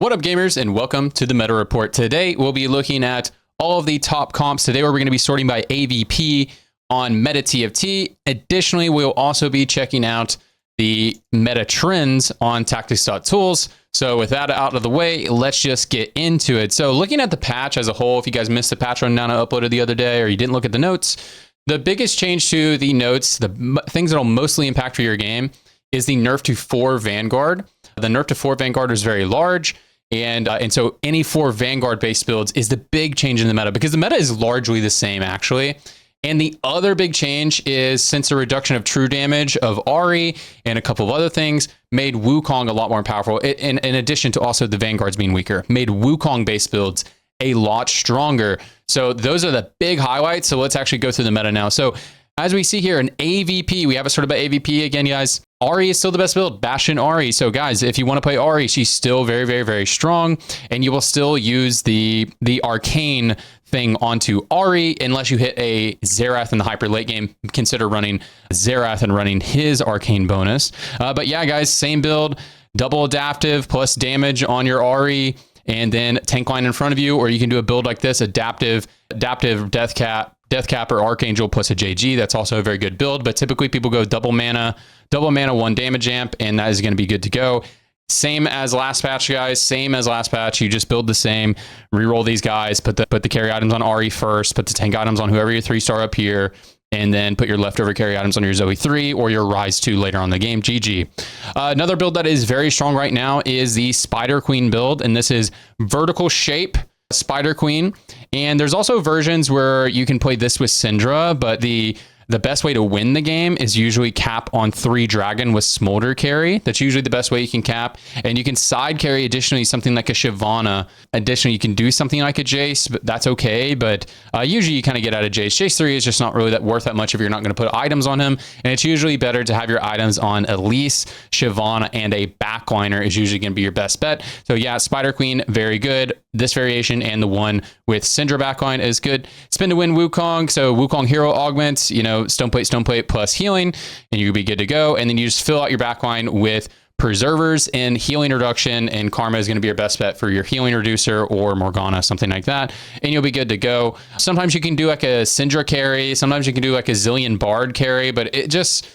What up, gamers, and welcome to the Meta Report. Today, we'll be looking at all of the top comps. Today, we're going to be sorting by AVP on Meta TFT. Additionally, we'll also be checking out the meta trends on tactics.tools. So with that out of the way, let's just get into it. So looking at the patch as a whole, if you guys missed the patch rundown I uploaded the other day, or you didn't look at the notes, the biggest change to the notes, the things that will mostly impact for your game, is the nerf to 4 Vanguard. The nerf to 4 Vanguard is very large. And so any 4 Vanguard based builds is the big change in the meta, because the meta is largely the same actually. And the other big change is, since the reduction of true damage of Ahri and a couple of other things made Wukong a lot more powerful, in addition to also the Vanguards being weaker, made Wukong based builds a lot stronger. So those are the big highlights. So let's actually go through the meta now. So as we see here in AVP, we have a sort of AVP again, guys. Ahri is still the best build, Bastion Ahri. So guys, if you want to play Ahri, she's still very, very, very strong, and you will still use the arcane thing onto Ahri unless you hit a Xerath in the hyper late game. Consider running Xerath and running his arcane bonus. But yeah, guys, same build, double adaptive plus damage on your Ahri, and then tank line in front of you, or you can do a build like this, adaptive death cap or archangel plus a JG. That's also a very good build, but typically people go double mana, 1 damage amp, and that is going to be good to go. Same as last patch, guys. Same as last patch. You just build the same, reroll these guys, put the carry items on Ahri first, put the tank items on whoever your 3-star up here, and then put your leftover carry items on your Zoe 3 or your Rise 2 later on in the game. GG. Another build that is very strong right now is the Spider Queen build, and this is vertical shape Spider Queen. And there's also versions where you can play this with Syndra, but the best way to win the game is usually cap on 3 dragon with Smolder carry. That's usually the best way you can cap. And you can side carry additionally something like a Shyvana. Additionally, you can do something like a Jace, but that's okay. But usually you kind of get out of Jace. Jace 3 is just not really worth that much if you're not going to put items on him. And it's usually better to have your items on Elise, Shyvana, and a backliner is usually going to be your best bet. So yeah, Spider Queen, very good. This variation and the one with Syndra backline is good. Spin to win Wukong. So Wukong hero augments, stone plate plus healing, and you'll be good to go. And then you just fill out your backline with preservers and healing reduction, and Karma is going to be your best bet for your healing reducer or Morgana, something like that, and you'll be good to go. Sometimes you can do like a Syndra carry, sometimes you can do like a Zillion Bard carry, but it just,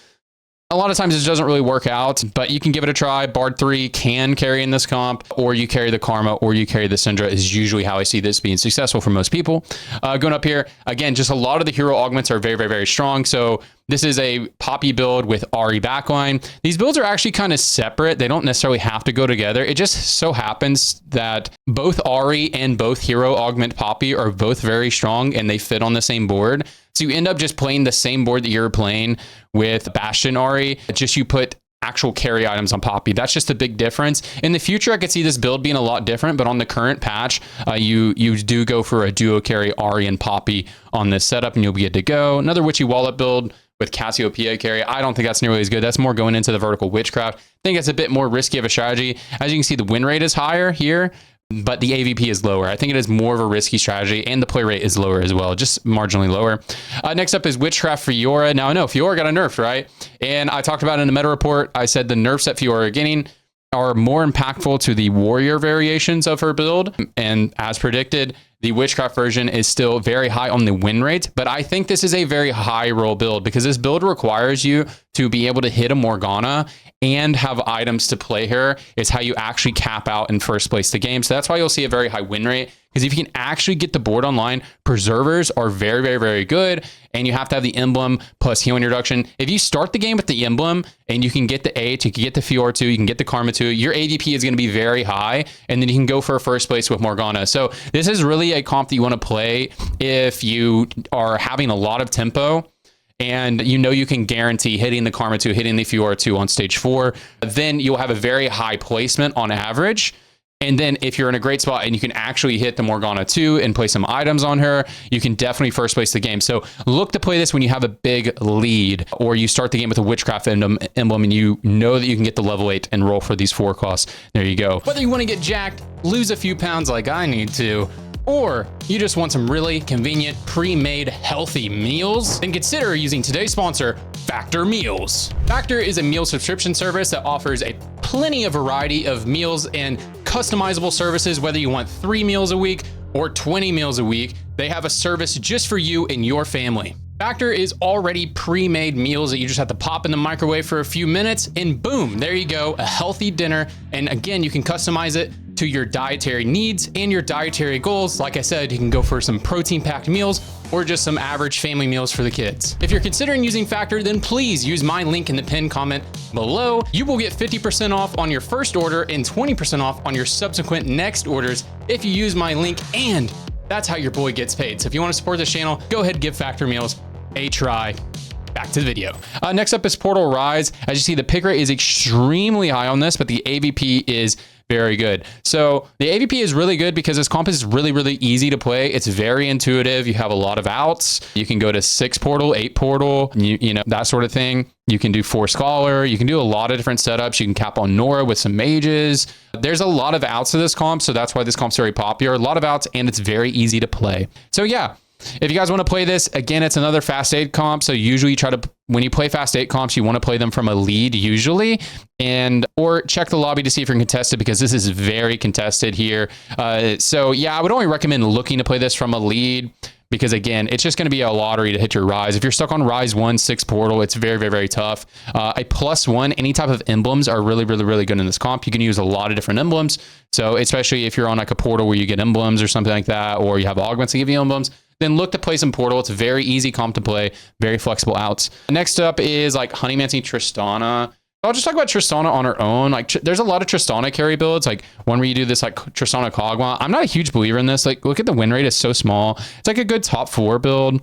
a lot of times it doesn't really work out, but you can give it a try. Bard 3 can carry in this comp, or you carry the Karma, or you carry the Syndra is usually how I see this being successful for most people. Going up here, again, just a lot of the hero augments are very, very, very strong. So this is a Poppy build with Ahri backline. These builds are actually kind of separate. They don't necessarily have to go together. It just so happens that both Ahri and both hero augment Poppy are both very strong, and they fit on the same board. So you end up just playing the same board that you're playing with Bastion Ahri, just you put actual carry items on Poppy. That's just a big difference. In the future, I could see this build being a lot different, but on the current patch, you do go for a duo carry Ahri and Poppy on this setup, and you'll be good to go. Another Witchy Wallet build with Cassiopeia carry. I don't think that's nearly as good. That's more going into the vertical witchcraft. I think it's a bit more risky of a strategy. As you can see, the win rate is higher here, but the AVP is lower. I think it is more of a risky strategy, and the play rate is lower as well, just marginally lower. Next up is Witchcraft Fiora. Now, I know Fiora got a nerf, right? And I talked about it in the meta report. I said the nerfs that Fiora are getting are more impactful to the warrior variations of her build. And as predicted, the Witchcraft version is still very high on the win rate, but I think this is a very high roll build, because this build requires you to be able to hit a Morgana and have items to play her. It's how you actually cap out and first place the game. So that's why you'll see a very high win rate, because if you can actually get the board online, preservers are very, very, very good, and you have to have the emblem plus healing reduction. If you start the game with the emblem and you can get the 8, you can get the Fiora 2, you can get the Karma 2, your AVP is going to be very high, and then you can go for a first place with Morgana. So this is really a comp that you want to play if you are having a lot of tempo, and you can guarantee hitting the Karma 2, hitting the Fiora 2 on stage 4, then you'll have a very high placement on average. And then if you're in a great spot and you can actually hit the Morgana 2 and play some items on her, you can definitely first place the game. So look to play this when you have a big lead, or you start the game with a Witchcraft emblem and you know that you can get the level 8 and roll for these 4 costs. There you go. Whether you want to get jacked, lose a few pounds like I need to, or you just want some really convenient, pre-made, healthy meals, then consider using today's sponsor, Factor Meals. Factor is a meal subscription service that offers a plenty of variety of meals and customizable services, whether you want 3 meals a week or 20 meals a week, they have a service just for you and your family. Factor is already pre-made meals that you just have to pop in the microwave for a few minutes and boom, there you go, a healthy dinner. And again, you can customize it to your dietary needs and your dietary goals. Like I said, you can go for some protein-packed meals or just some average family meals for the kids. If you're considering using Factor, then please use my link in the pinned comment below. You will get 50% off on your first order and 20% off on your subsequent next orders if you use my link, and that's how your boy gets paid. So if you want to support this channel, go ahead and give Factor Meals a try. Back to the video. Next up is Portal Rise. As you see, the pick rate is extremely high on this, but the AVP is very good. So the AVP is really good because this comp is really, really easy to play. It's very intuitive. You have a lot of outs. You can go to 6 portal, 8 portal, you know, that sort of thing. You can do 4 Scholar. You can do a lot of different setups. You can cap on Nora with some mages. There's a lot of outs to this comp, so that's why this comp's very popular. A lot of outs, and it's very easy to play. So yeah, if you guys want to play this, again, it's another fast 8 comp. So usually you try to, when you play fast 8 comps, you want to play them from a lead usually, or check the lobby to see if you're contested, because this is very contested here. So yeah, I would only recommend looking to play this from a lead, because again, it's just going to be a lottery to hit your Rise. If you're stuck on Rise 1, 6 portal, it's very, very, very tough. A +1, any type of emblems are really, really, really good in this comp. You can use a lot of different emblems. So especially if you're on like a portal where you get emblems or something like that, or you have augments that give you emblems, then look to play some portal. It's a very easy comp to play, very flexible outs. Next up is like Honeymancy Tristana. I'll just talk about Tristana on her own. Like there's a lot of Tristana carry builds, like one where you do this like Tristana Kog'Maw. I'm not a huge believer in this. Like look at the win rate, it's so small. It's like a good top 4 build.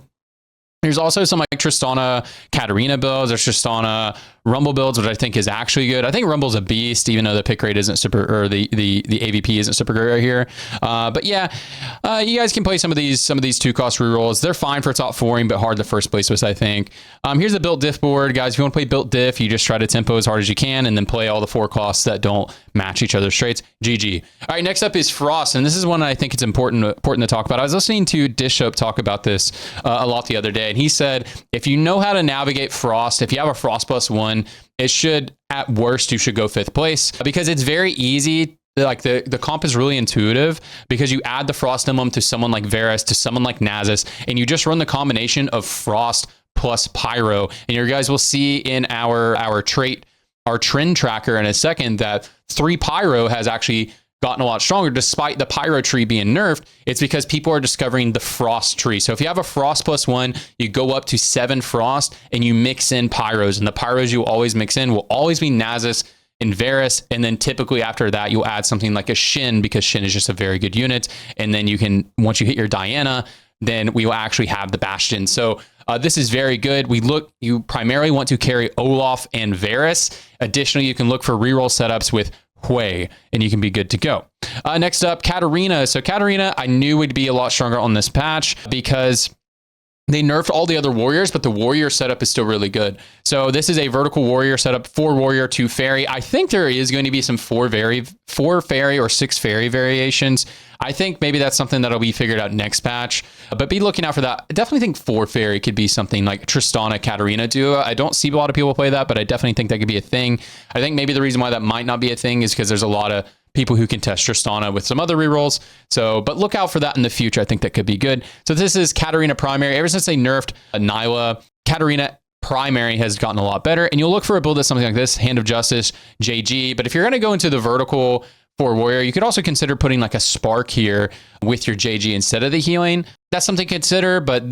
There's also some like Tristana Katarina builds. There's Tristana Rumble builds, which I think is actually good. I think Rumble's a beast, even though the pick rate isn't super, or the AVP isn't super great right here. But yeah, you guys can play some of these 2-cost rerolls. They're fine for top 4ing, but hard to first place with, I think. Here's the built diff board, guys. If you want to play built diff, you just try to tempo as hard as you can, and then play all the 4 costs that don't match each other's traits. GG. All right, next up is Frost, and this is one I think it's important to talk about. I was listening to Dishop talk about this a lot the other day, and he said if you know how to navigate Frost, if you have a Frost +1, it should, at worst, you should go 5th place, because it's very easy. Like the comp is really intuitive, because you add the Frost emblem to someone like Varus, to someone like Nasus, and you just run the combination of Frost plus Pyro. And you guys will see in our trend tracker in a second that 3 Pyro has actually gotten a lot stronger despite the Pyro tree being nerfed. It's because people are discovering the Frost tree. So if you have a Frost +1, you go up to 7 Frost and you mix in Pyros, and the Pyros you always mix in will always be Nasus and Varus, and then typically after that you'll add something like a Shin, because Shin is just a very good unit. And then you can, once you hit your Diana, then we will actually have the Bastion. So this is very good. You primarily want to carry Olaf and Varus. Additionally, you can look for reroll setups with Hui, and you can be good to go. Next up, Katarina. So Katarina, I knew would be a lot stronger on this patch, because they nerfed all the other warriors, but the warrior setup is still really good. So this is a vertical warrior setup, 4 warrior, 2 fairy. I think there is going to be some 4 fairy or 6 fairy variations. I think maybe that's something that'll be figured out next patch, but be looking out for that. I definitely think 4 fairy could be something like Tristana Katarina duo. I don't see a lot of people play that, but I definitely think that could be a thing. I think maybe the reason why that might not be a thing is because there's a lot of people who can test Tristana with some other rerolls. So, but look out for that in the future. I think that could be good. So this is Katarina primary. Ever since they nerfed Nyla, Katarina primary has gotten a lot better. And you'll look for a build that's something like this, Hand of Justice, JG. But if you're going to go into the vertical for warrior, you could also consider putting like a Spark here with your JG instead of the healing. That's something to consider, but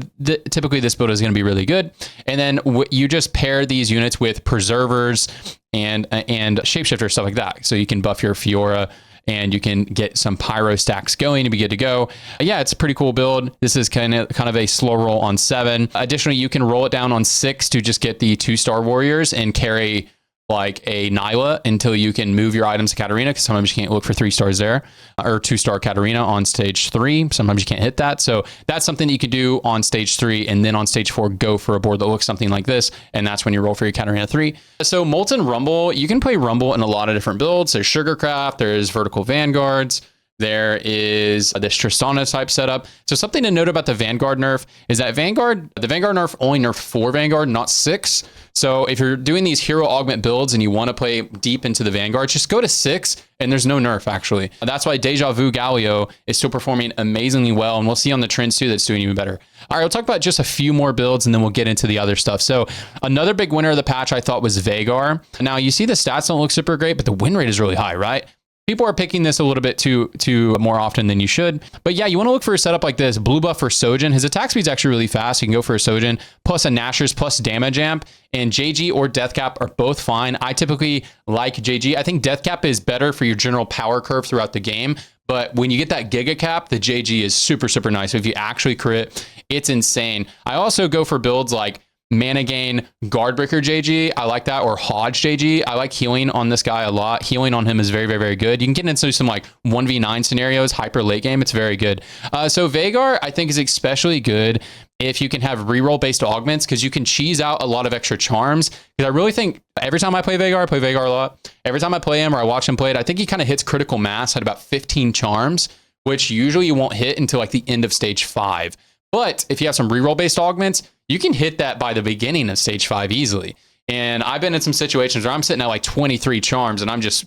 typically this build is going to be really good. And then you just pair these units with Preservers and Shapeshifter, stuff like that. So you can buff your Fiora and you can get some Pyro stacks going to be good to go. Yeah, it's a pretty cool build. This is kind of a slow roll on 7. Additionally, you can roll it down on 6 to just get the 2-star warriors and carry like a Nyla until you can move your items to Katarina, because sometimes you can't look for 3 stars there, or 2-star Katarina on stage 3. Sometimes you can't hit that. So that's something that you could do on stage 3, and then on stage 4, go for a board that looks something like this. And that's when you roll for your Katarina 3. So Molten Rumble, you can play Rumble in a lot of different builds. There's Sugarcraft, there's Vertical Vanguards, There is this Tristana type setup. So something to note about the Vanguard nerf is that the Vanguard nerf only nerfed 4 Vanguard, not 6. So if you're doing these hero augment builds and you want to play deep into the Vanguard, just go to 6 and there's no nerf actually. That's why Deja Vu Galio is still performing amazingly well. And we'll see on the trends too that's doing even better. All right, we'll talk about just a few more builds and then we'll get into the other stuff. So another big winner of the patch I thought was Vhagar. Now you see the stats don't look super great, but the win rate is really high, right? People are picking this a little bit too more often than you should. But yeah, you want to look for a setup like this. Blue buff for Sojin. His attack speed's actually really fast. You can go for a Sojin, plus a Nashor's, plus damage amp. And JG or Deathcap are both fine. I typically like JG. I think Deathcap is better for your general power curve throughout the game. But when you get that Giga Cap, the JG is super, super nice. So if you actually crit, it's insane. I also go for builds like Mana Gain, Guardbreaker JG. I like that. Or Hodge JG. I like healing on this guy a lot. Healing on him is very, very, very good. You can get into some like 1v9 scenarios, hyper late game. It's very good. So Vhagar, I think, is especially good if you can have reroll based augments, because you can cheese out a lot of extra charms. Because I really think every time I play Vhagar a lot. Every time I play him or I watch him play it, I think he kind of hits critical mass at about 15 charms, which usually you won't hit until like the end of stage 5. But if you have some reroll based augments, you can hit that by the beginning of stage 5 easily. And I've been in some situations where I'm sitting at like 23 charms and I'm just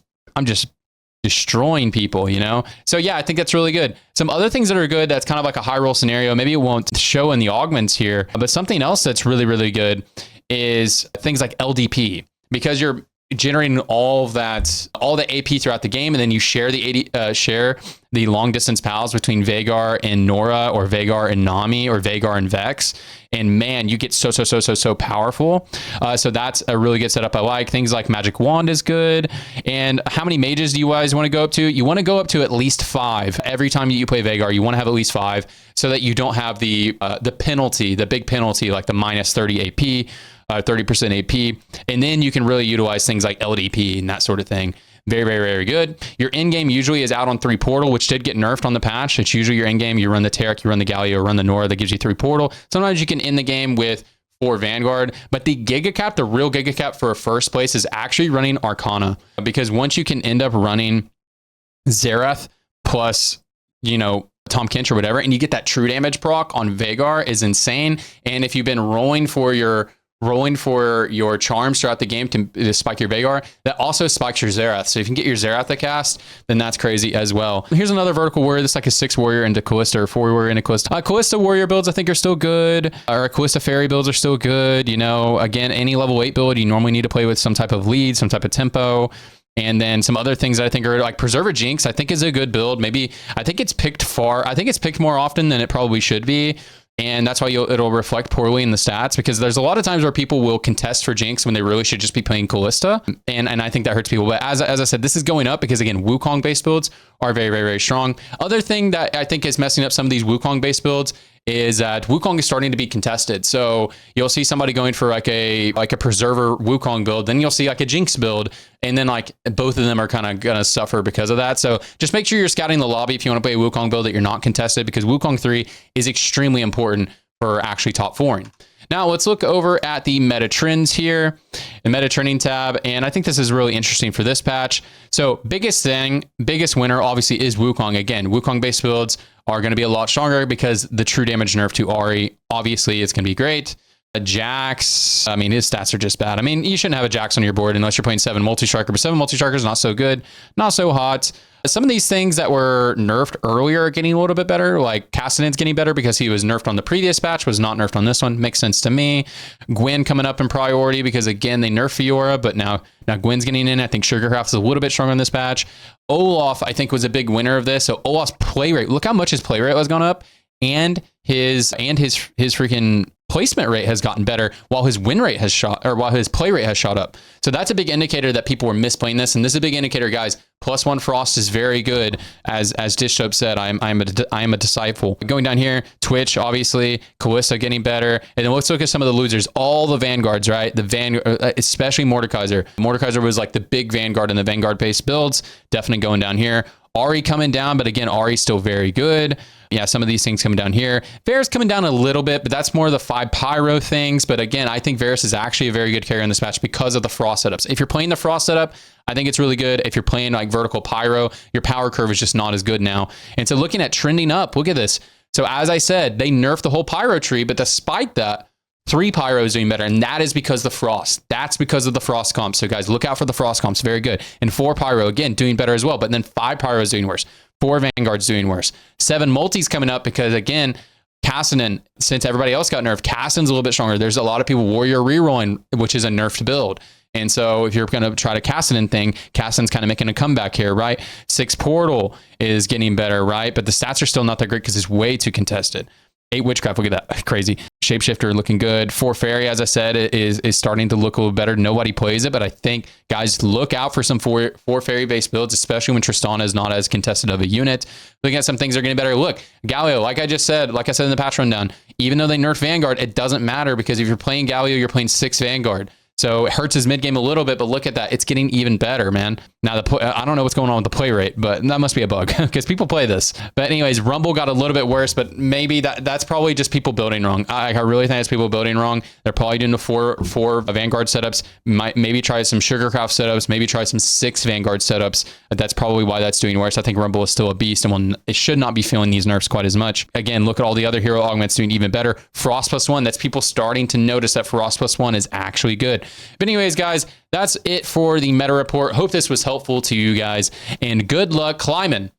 destroying people, you know? So yeah, I think that's really good. Some other things that are good, that's kind of like a high roll scenario. Maybe it won't show in the augments here, but something else that's really, really good is things like LDP, because you're generating all the AP throughout the game, and then you share the long distance pals between Vhagar and Nora, or Vhagar and Nami, or Vhagar and Vex. And man, you get so powerful. So that's a really good setup. I like things like Magic Wand is good. And how many mages do you guys want to go up to? You want to go up to at least 5 every time you play Vhagar. You want to have at least 5 so that you don't have the penalty, the big penalty, like the minus 30 AP. 30% AP, and then you can really utilize things like LDP and that sort of thing. Very, very, very good. Your end game usually is out on 3 portal, which did get nerfed on the patch. It's usually your end game. You run the Taric, you run the Galio, run the Nora, that gives you 3 portal. Sometimes you can end the game with 4 Vanguard, but the Giga Cap, the real Giga Cap for a first place, is actually running Arcana, because once you can end up running Xerath plus, you know, Tom Kench or whatever, and you get that true damage proc on Vhagar is insane. And if you've been rolling for your charms throughout the game to spike your Vhagar, that also spikes your Xerath. So if you can get your Xerath to cast, then that's crazy as well. Here's another vertical warrior. This is like a 6 warrior into Callista, or 4 warrior into Callista. Callista warrior builds I think are still good, or Callista fairy builds are still good. You know, again, any level 8 build, you normally need to play with some type of lead, some type of tempo. And then some other things that I think are like Preserver Jinx, I think is a good build. Maybe, I think it's picked more often than it probably should be. And that's why it'll reflect poorly in the stats, because there's a lot of times where people will contest for Jinx when they really should just be playing Callista. And I think that hurts people. But as I said, this is going up because, again, Wukong based builds are very, very, very strong. Other thing that I think is messing up some of these Wukong based builds is that Wukong is starting to be contested. So you'll see somebody going for like a Preserver Wukong build, then you'll see like a Jinx build, and then like both of them are kind of gonna suffer because of that. So just make sure you're scouting the lobby if you want to play a Wukong build that you're not contested, because Wukong 3 is extremely important for actually top 4ing. Now let's look over at the meta trends here, the meta trending tab. And I think this is really interesting for this patch. So biggest winner obviously is Wukong. Again, Wukong based builds are going to be a lot stronger because the true damage nerf to Ahri, obviously it's going to be great. Jax, I mean, his stats are just bad. I mean, you shouldn't have a Jax on your board unless you're playing 7 multi-striker, but 7 multi-striker is not so good, not so hot. Some of these things that were nerfed earlier are getting a little bit better, like Kassadin's getting better because he was nerfed on the previous patch, was not nerfed on this one. Makes sense to me. Gwen coming up in priority because, again, they nerfed Fiora, but now Gwen's getting in. I think Sugarcraft is a little bit stronger in this patch. Olaf, I think, was a big winner of this. So Olaf's play rate, look how much his play rate has gone up, and his freaking placement rate has gotten better, while his win rate has while his play rate has shot up. So that's a big indicator that people were misplaying this, and this is a big indicator, guys. +1 Frost is very good, as Dishsoap said. I am a disciple. Going down here, Twitch, obviously, Callista getting better, and then let's look at some of the losers. All the Vanguards, right? Especially Mordekaiser. Mordekaiser was like the big Vanguard in the Vanguard based builds. Definitely going down here. Ahri coming down, but again, Ahri's still very good. Yeah, some of these things coming down here. Varus coming down a little bit, but that's more the 5 pyro things. But again, I think Varus is actually a very good carry in this match because of the frost setups. If you're playing the frost setup, I think it's really good. If you're playing like vertical pyro, your power curve is just not as good now. And so looking at trending up, look at this. So as I said, they nerfed the whole pyro tree, but despite that, 3 pyro is doing better, and that is because the frost. That's because of the frost comps. So guys, look out for the frost comps. Very good. And 4 pyro, again, doing better as well. But then 5 pyro is doing worse. 4 vanguards doing worse. 7 multis coming up because, again, Cassinan, since everybody else got nerfed, Cassin's a little bit stronger. There's a lot of people warrior rerolling, which is a nerfed build. And so if you're going to try to Cassinan thing, Cassin's kind of making a comeback here, right? 6 portal is getting better, right? But the stats are still not that great because it's way too contested. 8 witchcraft, look at that, crazy. Shapeshifter looking good. 4 fairy, as I said, is starting to look a little better. Nobody plays it, but I think guys look out for some 4 fairy based builds, especially when Tristana is not as contested of a unit. Looking at some things that are getting better. Look, Galio, like I said in the patch rundown, even though they nerf Vanguard, it doesn't matter because if you're playing Galio, you're playing 6 Vanguard. So it hurts his mid game a little bit, but look at that. It's getting even better, man. Now, I don't know what's going on with the play rate, but that must be a bug because people play this. But anyways, Rumble got a little bit worse, but maybe that's probably just people building wrong. I really think it's people building wrong. They're probably doing the 4 Vanguard setups. Maybe try some Sugarcraft setups, maybe try some 6 Vanguard setups. That's probably why that's doing worse. I think Rumble is still a beast and it should not be feeling these nerfs quite as much. Again, look at all the other hero augments doing even better. Frost +1, that's people starting to notice that Frost +1 is actually good. But anyways, guys, that's it for the meta report. Hope this was helpful to you guys, and good luck climbing.